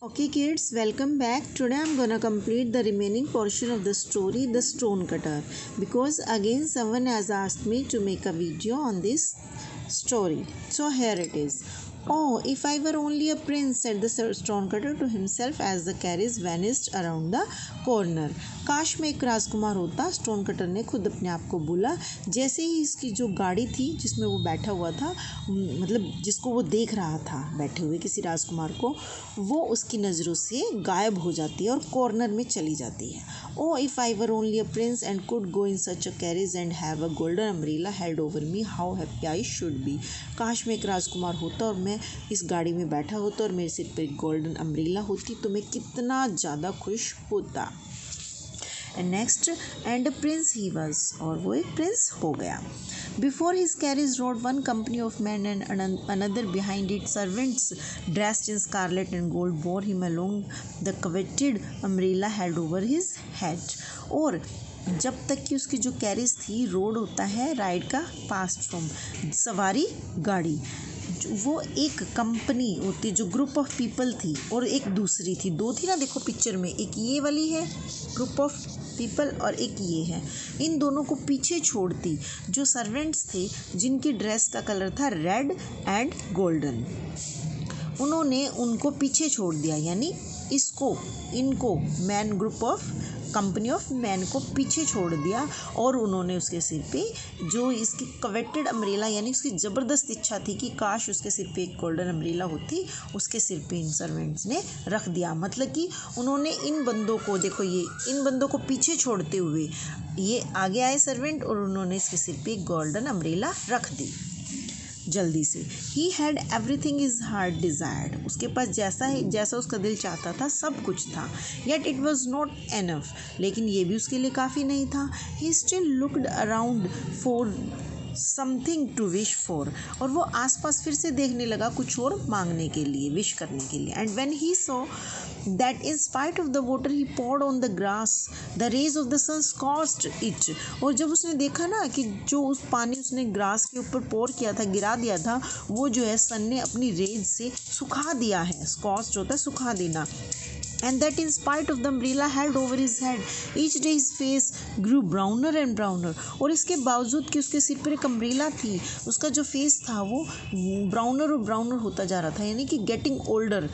Okay kids, welcome back. Today I'm gonna complete the remaining portion of the story, The Stone Cutter, because again someone has asked me to make a video on this story. So here it is. Oh, if I were only a prince, said the stonecutter to himself as the carriage vanished around the corner. काश मैं एक राजकुमार होता, stone cutter ने खुद अपने आप को बोला जैसे ही इसकी जो गाड़ी थी जिसमें वो बैठा हुआ था, मतलब जिसको वो देख रहा था बैठे हुए किसी राजकुमार को, वो उसकी नज़रों से गायब हो जाती है और कॉर्नर में चली जाती है. Oh if I were only a prince and could go in such a carriage and have a golden umbrella held over me, how happy I should be. काश मैं एक राजकुमार होता और मैं इस गाड़ी में बैठा होता और मेरे सिर पर एक गोल्डन अम्ब्रेला होती तो मैं कितना ज़्यादा खुश होता. And next, and Prince he was, और वो एक प्रिंस हो गया. Before his carriage rode one company of men and another behind it. Servants dressed in scarlet and gold bore him along the coveted umbrella held over his head. और जब तक कि उसकी जो कैरेज थी, रोड होता है राइड का पास्ट फ्रॉम, सवारी गाड़ी, वो एक कंपनी होती जो ग्रुप ऑफ पीपल थी और एक दूसरी थी, दो थी ना, देखो पिक्चर में, एक ये वाली है ग्रुप ऑफ पीपल और एक ये है. इन दोनों को पीछे छोड़ती जो सर्वेंट्स थे जिनकी ड्रेस का कलर था रेड एंड गोल्डन, उन्होंने उनको पीछे छोड़ दिया, यानी इनको man group of company of man को पीछे छोड़ दिया. और उन्होंने उसके सिर पे जो इसकी कवेटेड अम्ब्रेला, यानी उसकी ज़बरदस्त इच्छा थी कि काश उसके सिर पे एक गोल्डन अम्ब्रेला होती, उसके सिर पे इन सर्वेंट्स ने रख दिया. मतलब कि उन्होंने इन बंदों को, देखो ये इन बंदों को पीछे छोड़ते हुए ये आगे आए सर्वेंट और उन्होंने इसके सिर पे एक गोल्डन अम्ब्रेला रख दी जल्दी से. He had everything is heart desired, उसके पास जैसा उसका दिल चाहता था सब कुछ था. Yet it was not enough, लेकिन ये भी उसके लिए काफ़ी नहीं था. He still looked around for something to wish for, और वो आसपास फिर से देखने लगा कुछ और मांगने के लिए, विश करने के लिए. And when he saw that in spite of the water he poured on the grass, the rays of the sun scorched it. और जब उसने देखा ना कि जो उस पानी उसने ग्रास के ऊपर पोर किया था, गिरा दिया था, वो जो है सन ने अपनी रेज से सुखा दिया है. स्कॉच्ड होता है सुखा देना. And that in spite of the umbrella held over his head, each day his face grew browner and browner. और इसके बावजूद कि उसके सिर पर एक अम्ब्रेला थी, उसका जो फेस था वो ब्राउनर और ब्राउनर होता जा रहा था, यानी कि गेटिंग ओल्डर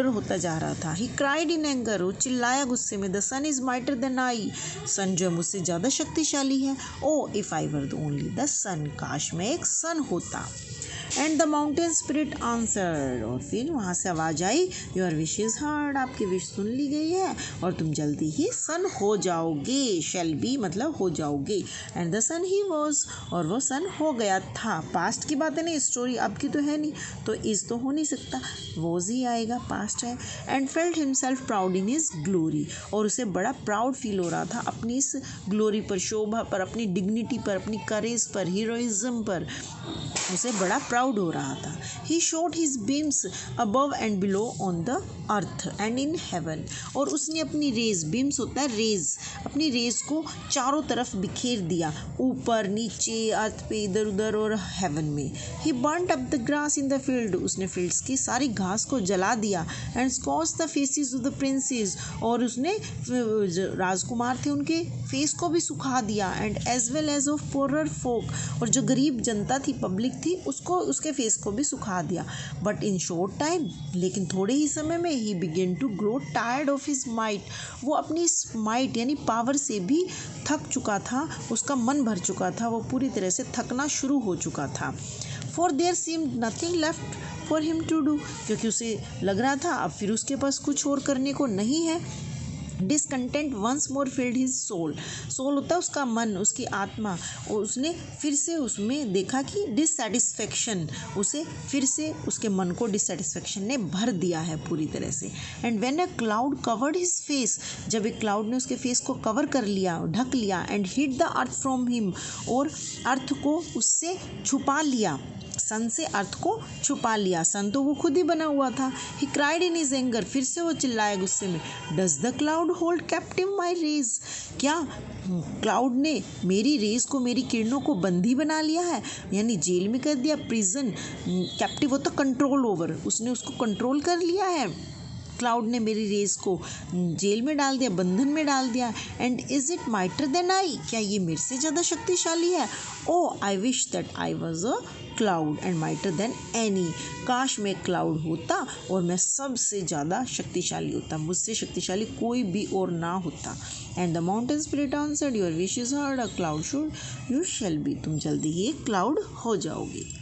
होता जा रहा था. ही क्राइड इन एंगर, वो चिल्लाया गुस्से में, the sun is mightier than I, sun जो है मुझसे ज़्यादा शक्तिशाली है. Oh if I were the only the sun, काश मैं एक सन होता. And the mountain spirit answered, और फिर वहाँ से आवाज़ आई, योर विश इज़ हर्ड, आपकी विश सुन ली गई है और तुम जल्दी ही सन हो जाओगे. शैल बी मतलब हो जाओगे. And the sun he was, और वो सन हो गया था. पास्ट की बात है नहीं, स्टोरी अब की तो है नहीं, तो इस तो हो नहीं सकता, वॉज ही आएगा, पास्ट है. And felt himself proud in his glory, और उसे बड़ा प्राउड फील हो रहा था अपनी इस ग्लोरी पर, शोभा पर, अपनी डिग्निटी पर, अपनी करेज पर, हीरोइज्म पर, उसे बड़ा प्राउड हो रहा था. He showed his beams above and below on the earth and in heaven, और उसने अपनी रेज, बीम्स होता है रेज, अपनी रेज को चारों तरफ बिखेर दिया, ऊपर नीचे, अर्थ पे, इधर उधर और हेवन में. He burned up the grass in the field, उसने फील्ड्स की सारी घास को जला दिया. And scorched the faces of the princes, और उसने राजकुमार थे उनके फेस को भी सुखा दिया. And as well as of poorer folk, और जो गरीब जनता थी, पब्लिक थी, उसको उसके फेस को भी सुखा दिया. बट इन शॉर्ट टाइम, लेकिन थोड़े ही समय में, he began to grow tired of his might, वो अपनी माइट यानी पावर से भी थक चुका था, उसका मन भर चुका था, वो पूरी तरह से थकना शुरू हो चुका था. For there seemed nothing left for him to do, क्योंकि उसे लग रहा था अब फिर उसके पास कुछ और करने को नहीं है. Discontent once more filled his soul, soul होता है उसका मन, उसकी आत्मा, और उसने फिर से उसमें देखा कि डिससेटिस्फेक्शन, उसे फिर से उसके मन को डिससेटिस्फेक्शन ने भर दिया है पूरी तरह से. And when a cloud covered his face, जब एक क्लाउड ने उसके फेस को कवर कर लिया, ढक लिया. And hid the earth from him, और अर्थ को उससे छुपा लिया, सन से अर्थ को छुपा लिया. सन तो वो खुद ही बना हुआ था. He cried in his anger, फिर से वो चिल्लाया गुस्से में, does the cloud hold captive my rage, क्या क्लाउड ने मेरी रेज को, मेरी किरणों को बंदी बना लिया है, यानी जेल में कर दिया, प्रिजन, कैप्टिव होता कंट्रोल ओवर, उसने उसको कंट्रोल कर लिया है. क्लाउड ने मेरी रेस को जेल में डाल दिया, बंधन में डाल दिया। And is it mightier than I, क्या ये मेरे से ज़्यादा शक्तिशाली है? Oh I wish that I was a cloud and mightier than any, काश मैं क्लाउड होता और मैं सबसे ज़्यादा शक्तिशाली होता, मुझसे शक्तिशाली कोई भी और ना होता। And the mountain spirit answered, your wish is heard, a cloud should you shall be, तुम जल्दी ही एक क्लाउड हो जाओगे।